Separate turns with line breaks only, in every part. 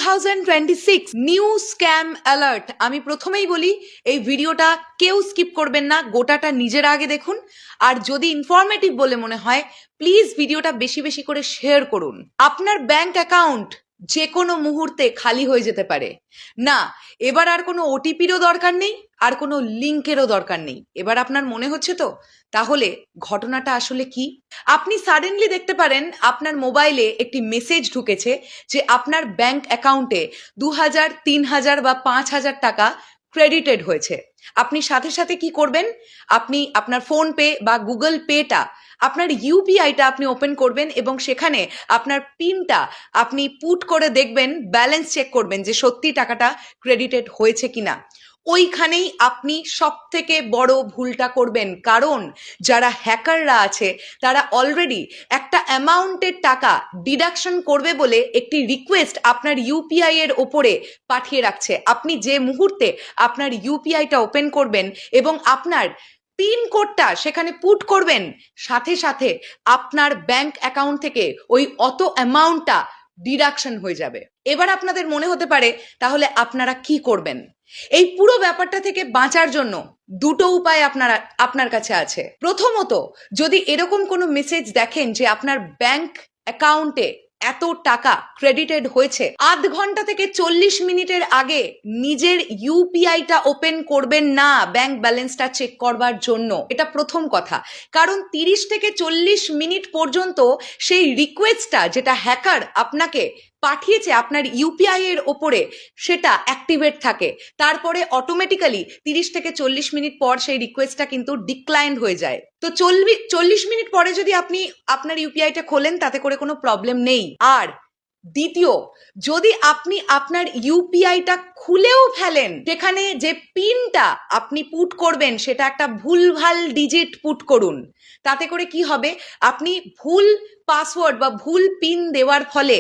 2026 new scam alert. আমি প্রথমেই বলি এই ভিডিওটা কেউ স্কিপ করবেন না, গোটাটা নিজের আগে দেখুন। আর যদি ইনফরমেটিভ বলে মনে হয় প্লিজ ভিডিওটা বেশি বেশি করে শেয়ার করুন। আপনার ব্যাংক অ্যাকাউন্ট যে কোনো মুহূর্তে খালি হয়ে যেতে পারে। না, এবার আর কোনো ওটিপিরও দরকার নেই, আর কোনো লিঙ্কেরও দরকার নেই। এবার আপনার মনে হচ্ছে তো? তাহলে ঘটনাটা আসলে কি? আপনি সাডেনলি দেখতে পারেন আপনার মোবাইলে একটি মেসেজ ঢুকেছে যে আপনার ব্যাংক অ্যাকাউন্টে 2000, 3000 বা 5000 টাকা ক্রেডিটেড হয়েছে। আপনি সাথে সাথে কি করবেন? আপনি আপনার ফোন পে বা গুগল পেটা, আপনার ইউপিআইটা আপনি ওপেন করবেন এবং সেখানে আপনার পিনটা আপনি পুট করে দেখবেন, ব্যালেন্স চেক করবেন যে সত্যি টাকাটা ক্রেডিটেড হয়েছে কিনা। ওইখানেই আপনি সব থেকে বড় ভুলটা করবেন, কারণ যারা হ্যাকাররা আছে তারা অলরেডি একটা অ্যামাউন্টের টাকা ডিডাকশন করবে বলে একটি রিকোয়েস্ট আপনার ইউপিআই এর ওপরে পাঠিয়ে রাখছে। আপনি যে মুহূর্তে আপনার ইউপিআইটা ওপেন করবেন এবং আপনার পিন কোডটা সেখানে পুট করবেন, সাথে সাথে আপনার ব্যাংক অ্যাকাউন্ট থেকে ওই অত অ্যামাউন্টটা ডিডাকশন হয়ে যাবে। এবার আপনাদের মনে হতে পারে তাহলে আপনারা কি করবেন? এই পুরো ব্যাপারটা থেকে বাঁচার জন্য দুটো উপায় আপনার কাছে আছে। প্রথমত, যদি এরকম কোনো মেসেজ দেখেন যে আপনার ব্যাংক অ্যাকাউন্টে এত টাকা ক্রেডিটেড হয়েছে, আধ ঘন্টা থেকে 40 মিনিটের আগে নিজের ইউপিআইটা ওপেন করবেন না ব্যাংক ব্যালেন্সটা চেক করবার জন্য। এটা প্রথম কথা। কারণ 30 থেকে 40 মিনিট পর্যন্ত সেই রিকোয়েস্টটা যেটা হ্যাকার আপনাকে পাঠিয়েছে আপনার ইউপিআই এর ওপরে, সেটা অ্যাক্টিভেট থাকে। তারপরে অটোমেটিক্যালি 30 থেকে 40 মিনিট পর সেই রিকোয়েস্টটা কিন্তু ডিক্লাইন হয়ে যায়। তো 40 মিনিট পরে যদি আপনি আপনার ইউপিআইটা খোলেন তাতে করে কোনো প্রবলেম নেই। আর দ্বিতীয়, যদি আপনি আপনার ইউপিআইটা খুলেও ফেলেন, সেখানে যে পিনটা আপনি পুট করবেন সেটা একটা ভুলভাল ডিজিট পুট করুন। তাতে করে কি হবে? আপনি ভুল পাসওয়ার্ড বা ভুল পিন দেওয়ার ফলে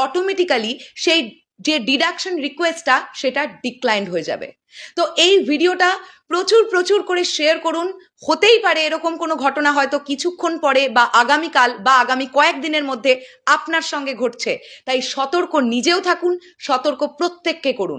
অটোমেটিক্যালি সেই যে ডিডাকশন রিকোয়েস্টটা সেটা ডিক্লাইন্ড হয়ে যাবে। তো এই ভিডিওটা প্রচুর প্রচুর করে শেয়ার করুন। হতেই পারে এরকম কোনো ঘটনা হয়তো কিছুক্ষণ পরে বা আগামীকাল বা আগামী কয়েকদিনের মধ্যে আপনার সঙ্গে ঘটছে। তাই সতর্ক নিজেও থাকুন, সতর্ক প্রত্যেককে করুন।